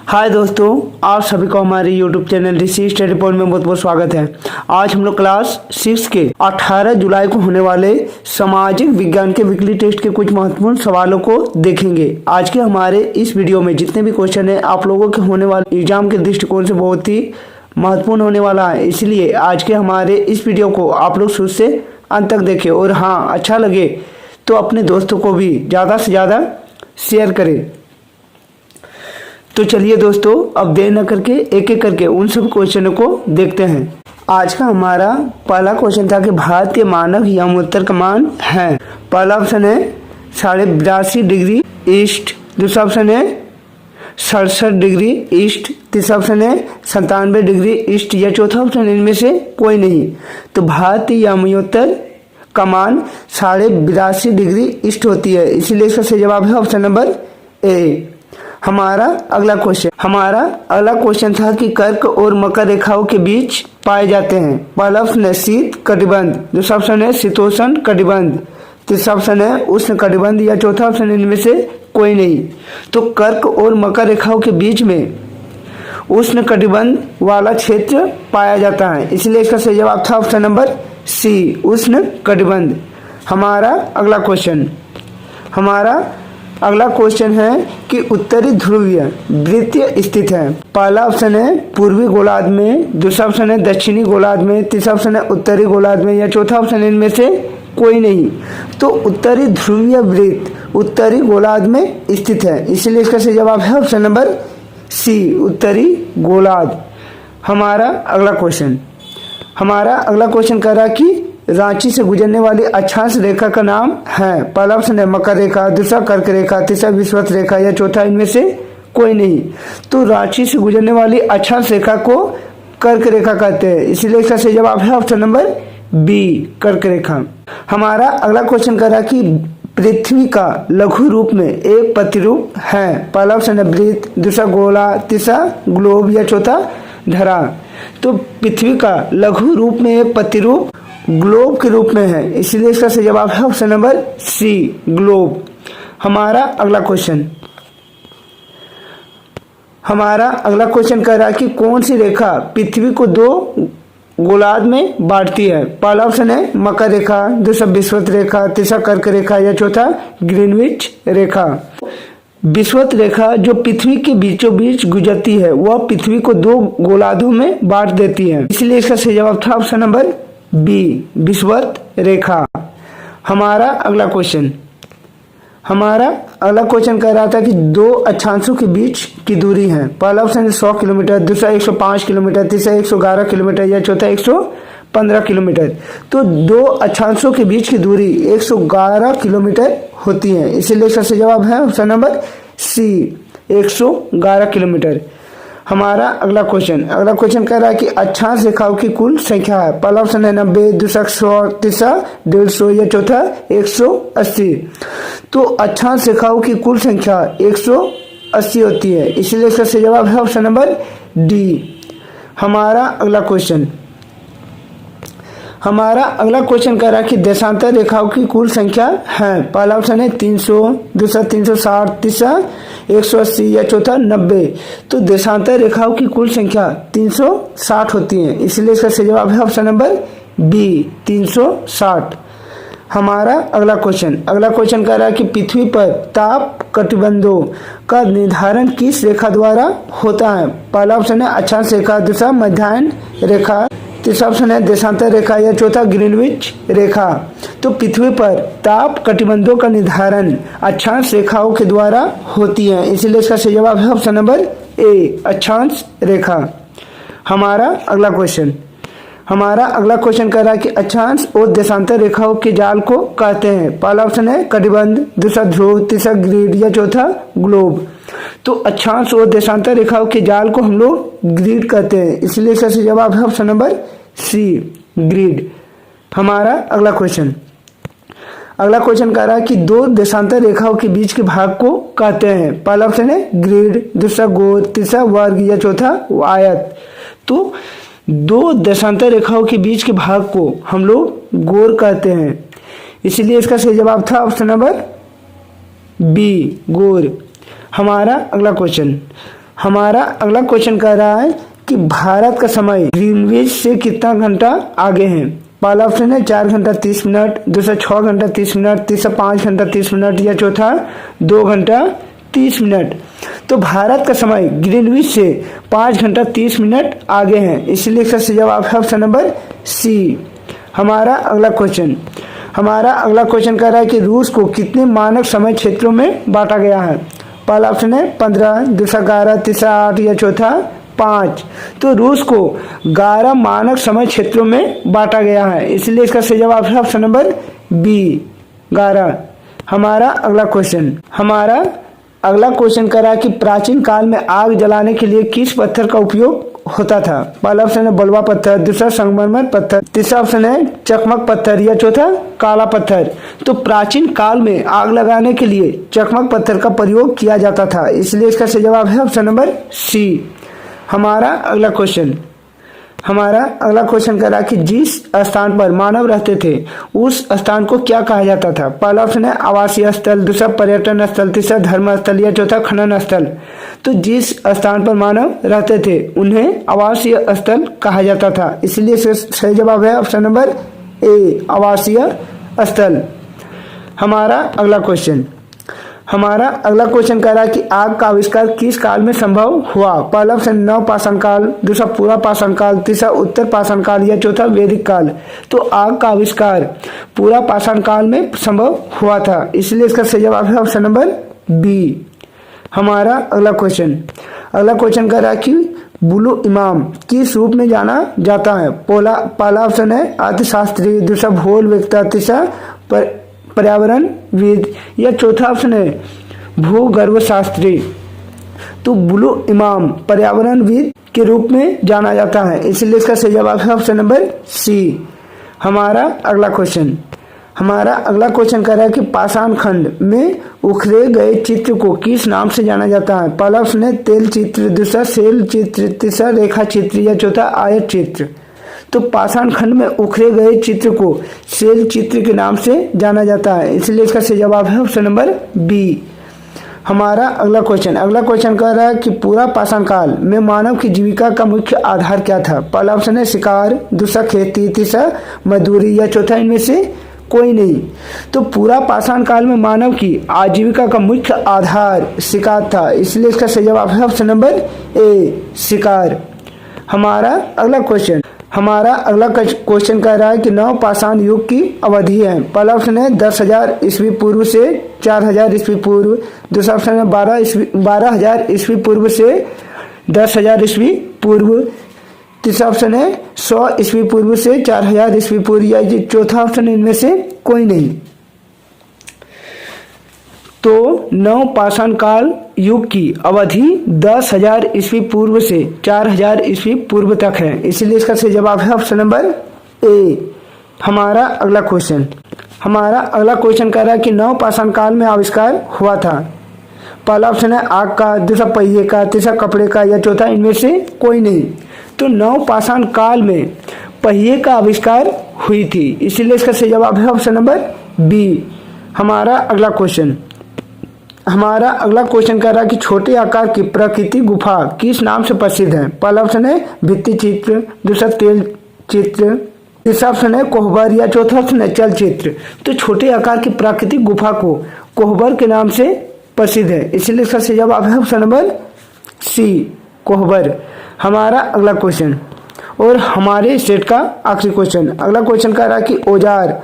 हाय दोस्तों, आप सभी को हमारे YouTube चैनल ऋषि स्टडी पॉइंट में बहुत बहुत स्वागत है। आज हम लोग क्लास 6 के 18 जुलाई को होने वाले सामाजिक विज्ञान के वीकली टेस्ट के कुछ महत्वपूर्ण सवालों को देखेंगे। आज के हमारे इस वीडियो में जितने भी क्वेश्चन है आप लोगों के होने वाले एग्जाम के दृष्टिकोण से बहुत ही महत्वपूर्ण होने वाला है, इसलिए आज के हमारे इस वीडियो को आप लोग शुरू से अंत तक देखें और हाँ, अच्छा लगे तो अपने दोस्तों को भी ज़्यादा से ज़्यादा शेयर करें। तो चलिए दोस्तों, अब देर न करके एक एक करके उन सब क्वेश्चनों को देखते हैं। आज का हमारा पहला क्वेश्चन था कि भारत के मानक यमोत्तर का मान है। पहला ऑप्शन है 82.5 डिग्री ईस्ट, दूसरा ऑप्शन है 67 डिग्री ईस्ट, तीसरा ऑप्शन है 97 डिग्री ईस्ट या चौथा ऑप्शन इनमें से कोई नहीं। तो भारतीय यमोत्तर का मान 82.5 डिग्री ईस्ट होती है, इसीलिए इसका सही जवाब है ऑप्शन नंबर ए। हमारा अगला क्वेश्चन था कि कर्क और मकर रेखाओं के बीच पाए जाते हैं। पहला ऑप्शन है शीत कटिबंध, दूसरा ऑप्शन है शीतोष्ण कटिबंध, तीसरा ऑप्शन है उष्ण कटिबंध या चौथा ऑप्शन इनमें से कोई नहीं। तो कर्क और मकर रेखाओं के बीच में उष्ण कटिबंध वाला क्षेत्र पाया जाता है, इसलिए इसका सही जवाब था ऑप्शन नंबर सी, उष्ण कटिबंध। हमारा अगला क्वेश्चन है कि उत्तरी ध्रुवीय वृत्त स्थित है। पहला ऑप्शन है पूर्वी गोलार्ध में, दूसरा ऑप्शन है दक्षिणी गोलार्ध में, तीसरा ऑप्शन है उत्तरी गोलार्ध में या चौथा ऑप्शन इनमें से कोई नहीं। तो उत्तरी ध्रुवीय वृत्त उत्तरी गोलार्ध में स्थित है, इसलिए इसका सही जवाब है ऑप्शन नंबर सी, उत्तरी गोलार्ध। हमारा अगला क्वेश्चन कह रहा कि रांची से गुजरने वाली अक्षांश रेखा का नाम है। पहला ऑप्शन है मकर रेखा, दूसरा कर्क रेखा, तीसरा विषुवत रेखा या चौथा इनमें से कोई नहीं। तो रांची से गुजरने वाली अक्षांश रेखा को कर्क रेखा कहते हैं, इसलिए इसका सही जवाब है ऑप्शन नंबर बी, कर्क रेखा। हमारा अगला क्वेश्चन कर रहा कि पृथ्वी का लघु रूप में एक प्रतिरूप है। पहला ऑप्शन है वृत्त, दूसरा गोला, तीसरा ग्लोब या चौथा धरा। तो पृथ्वी का लघु रूप में एक प्रतिरूप ग्लोब के रूप में है, इसलिए इसका सही जवाब है ऑप्शन नंबर सी, ग्लोब। हमारा अगला क्वेश्चन कह रहा है कि कौन सी रेखा पृथ्वी को दो गोलार्ध में बांटती है। पहला ऑप्शन है मकर रेखा, दूसरा विषुवत रेखा, तीसरा कर्क रेखा या चौथा ग्रीनविच रेखा। विषुवत रेखा जो पृथ्वी के बीचों बीच गुजरती है वह पृथ्वी को दो गोलार्धों में बांट देती है, इसलिए इसका सही जवाब था ऑप्शन नंबर बी, विषुवत रेखा। हमारा अगला क्वेश्चन कह रहा था कि दो अक्षांशों के बीच की दूरी है। पहला ऑप्शन है 100 किलोमीटर, दूसरा 105 किलोमीटर, तीसरा 111 किलोमीटर या चौथा 115 किलोमीटर। तो दो अक्षांशों के बीच की दूरी 111 किलोमीटर होती है, इसीलिए इसका सही जवाब है ऑप्शन नंबर सी, 111 किलोमीटर। हमारा अगला क्वेश्चन कह रहा है कि अक्षांश रेखाओं की कुल संख्या है। पहला ऑप्शन है 90, दूसरा 100, तीसरा 150 या चौथा 180। तो अक्षांश रेखाओं की कुल संख्या 180 होती है, इसलिए इसका सही जवाब है ऑप्शन नंबर डी। हमारा अगला क्वेश्चन कह रहा है कि देशांतर रेखाओं की कुल संख्या है। पहला ऑप्शन है 300, दूसरा 360, तीसरा 180 या चौथा 90। तो देशांतर रेखाओं की कुल संख्या 360 होती है, इसलिए इसका सही जवाब है ऑप्शन नंबर बी, 360। हमारा अगला क्वेश्चन कह रहा है कि पृथ्वी पर ताप कटिबंधों का निर्धारण किस रेखा द्वारा होता है। पहला ऑप्शन है अक्षांश रेखा, दूसरा मध्याह्न रेखा, तीसरा ऑप्शन है देशांतर रेखा या चौथा ग्रीनविच रेखा। तो पृथ्वी पर ताप कटिबंधों का निर्धारण अक्षांश रेखाओं के द्वारा होती है, इसलिए इसका सही जवाब है ऑप्शन नंबर ए, अक्षांश रेखा। हमारा अगला क्वेश्चन कह रहा है कि अक्षांश और देशांतर रेखाओं के जाल को कहते हैं। पहला ऑप्शन है कटिबंध, दूसरा ध्रुव, तीसरा ग्रिड या चौथा ग्लोब। तो अक्षांश और देशांतर रेखाओं के जाल को हम लोग ग्रिड कहते हैं, इसलिए इसका सही जवाब है ऑप्शन नंबर सी, ग्रिड। हमारा अगला क्वेश्चन कह रहा है कि दो देशांतर रेखाओं के बीच के भाग को कहते हैं। पहला ऑप्शन है ग्रिड, दूसरा गोल, तीसरा वर्ग या चौथा आयत। तो दो देशांतर रेखाओं के बीच के भाग को हम लोग गोल कहते हैं, इसलिए इसका सही जवाब था ऑप्शन नंबर बी, गोल। हमारा अगला हमारा अगला क्वेश्चन कह रहा है कि भारत का समय ग्रीनविच से कितना घंटा आगे है। पहला ऑप्शन है 4 घंटा 30 मिनट, दूसरा 6 घंटा 30 मिनट, तीसरा 5 घंटा 30 मिनट या चौथा 2 घंटा 30 मिनट। तो भारत का समय ग्रीनविच से 5 घंटा 30 मिनट आगे है, इसलिए इसका सही जवाब है ऑप्शन नंबर सी। हमारा अगला क्वेश्चन कह रहा है कि रूस को कितने मानक समय क्षेत्रों में बांटा गया है। पहला ऑप्शन है 15, दूसरा 11, तीसरा 8 या चौथा 5। तो रूस को 11 मानक समय क्षेत्रों में बांटा गया है, इसलिए इसका सही जवाब है ऑप्शन नंबर बी 11। हमारा अगला क्वेश्चन कह रहा है कि प्राचीन काल में आग जलाने के लिए किस पत्थर का उपयोग होता था। पहला ऑप्शन है बलुआ पत्थर, दूसरा संगमरमर पत्थर, तीसरा ऑप्शन है चकमक पत्थर या चौथा काला पत्थर। तो प्राचीन काल में आग लगाने के लिए चकमक पत्थर का प्रयोग किया जाता था, इसलिए इसका सही जवाब है ऑप्शन नंबर सी। हमारा अगला क्वेश्चन कह रहा है कि जिस स्थान पर मानव रहते थे उस स्थान को क्या कहा जाता था। पहला ऑप्शन है आवासीय स्थल, दूसरा पर्यटन स्थल, तीसरा धर्म स्थल या चौथा खनन स्थल। तो जिस स्थान पर मानव रहते थे उन्हें आवासीय स्थल कहा जाता था, इसलिए सही जवाब है ऑप्शन नंबर ए आवासीय स्थल। हमारा अगला क्वेश्चन कह रहा है कि आग का आविष्कार किस काल में संभव हुआ। पहला ऑप्शन नव पाषाण काल, दूसरा पूरा पाषाण काल, तीसरा उत्तर पाषाण काल या चौथा वैदिक काल। तो आग का आविष्कार पूरा पाषाण काल में संभव हुआ था, इसलिए इसका सही जवाब है ऑप्शन नंबर बी। हमारा अगला क्वेश्चन कह रहा है कि बुलु इमाम किस रूप में जाना जाता है। पहला ऑप्शन है अर्थशास्त्री, दूसरा भूगोल वेत्ता, तीसरा पर्यावरणविद या चौथा ऑप्शन है भूगर्भशास्त्री। तो बुलु इमाम पर्यावरणविद के रूप में जाना जाता है, इसलिए इसका सही जवाब है ऑप्शन नंबर सी। हमारा अगला क्वेश्चन कह रहा है कि पाषाण खंड में उखरे गए चित्र को किस नाम से जाना जाता है। पहला ऑप्शन है तेल चित्र, दूसरा सेल चित्र, तीसरा रेखा चित्र या चौथा आयत चित्र। तो पाषाण खंड में उखरे गए चित्र को सेल चित्र के नाम से जाना जाता है, इसलिए इसका सही जवाब है ऑप्शन नंबर बी। हमारा अगला क्वेश्चन कह रहा है कि पूरा पाषाण काल में मानव की जीविका का मुख्य आधार क्या था। पहला ऑप्शन है शिकार, दूसरा खेती, तीसरा मजदूरी या चौथा इनमें से कोई नहीं। तो पूरा पाषाण काल में मानव की आजीविका का मुख्य आधार शिकार था, इसलिए इसका सही जवाब है ऑप्शन नंबर ए शिकार। हमारा अगला क्वेश्चन कह रहा है कि नव पाषाण युग की अवधि है। पहला ऑप्शन है 10,000 ईस्वी पूर्व से 4,000 ईस्वी पूर्व, दूसरा ऑप्शन है 12,000 ईस्वी पूर्व से 10,000 ईस्वी पूर्व, तीसरा ऑप्शन है 100 ईस्वी पूर्व से 4,000 ईस्वी पूर्व या चौथा ऑप्शन इनमें से कोई नहीं। तो नव पाषाण काल युग की अवधि 10,000 ईस्वी पूर्व से 4,000 ईस्वी पूर्व तक है, इसलिए इसका सही जवाब है ऑप्शन नंबर ए। हमारा अगला क्वेश्चन कह रहा है कि नव पाषाण काल में आविष्कार हुआ था। पहला ऑप्शन है आग का, दूसरा पहिए का, तीसरा कपड़े का या चौथा इनमें से कोई नहीं। तो नव पाषाण काल में पहिए का आविष्कार हुई थी, इसीलिए इसका सही जवाब है ऑप्शन नंबर बी। हमारा अगला क्वेश्चन कह रहा है कि छोटे आकार की प्राकृतिक गुफा किस नाम से प्रसिद्ध है। पहला ऑप्शन है भित्ति चित्र, दूसरा तेल चित्र, तीसरा ऑप्शन है कोहबर या चौथा ऑप्शन है चल चित्र। तो छोटे आकार की प्राकृतिक गुफा को कोहबर के नाम से प्रसिद्ध है, इसलिए इसका सही जवाब है ऑप्शन नंबर सी कोहबर। हमारा अगला क्वेश्चन और हमारे सेट का आखिरी क्वेश्चन कह रहा है कि औजार,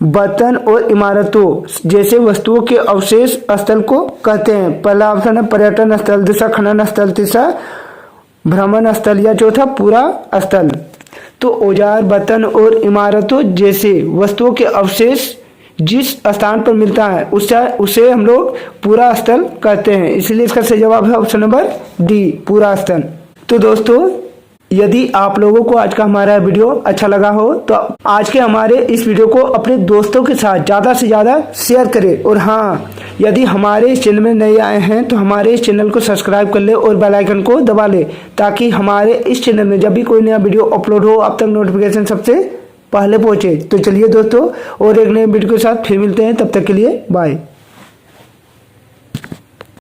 बर्तन और इमारतों जैसे वस्तुओं के अवशेष स्थल को कहते हैं। पहला ऑप्शन है पर्यटन स्थल, दूसरा खनन स्थल, तीसरा भ्रमण स्थल या चौथा पूरा स्थल। तो औजार, बर्तन और इमारतों जैसे वस्तुओं के अवशेष जिस स्थान पर मिलता है उसे हम लोग पूरा स्थल कहते हैं, इसलिए इसका सही जवाब है ऑप्शन नंबर डी पूरा स्थल। तो दोस्तों यदि आप लोगों को आज का हमारा वीडियो अच्छा लगा हो तो आज के हमारे इस वीडियो को अपने दोस्तों के साथ ज़्यादा से ज़्यादा शेयर करें। और हाँ, यदि हमारे इस चैनल में नए आए हैं तो हमारे इस चैनल को सब्सक्राइब कर ले और बेल आइकन को दबा ले, ताकि हमारे इस चैनल में जब भी कोई नया वीडियो अपलोड हो अब तक नोटिफिकेशन सबसे पहले पहुँचे। तो चलिए दोस्तों, और एक नए वीडियो के साथ फिर मिलते हैं, तब तक के लिए बाय।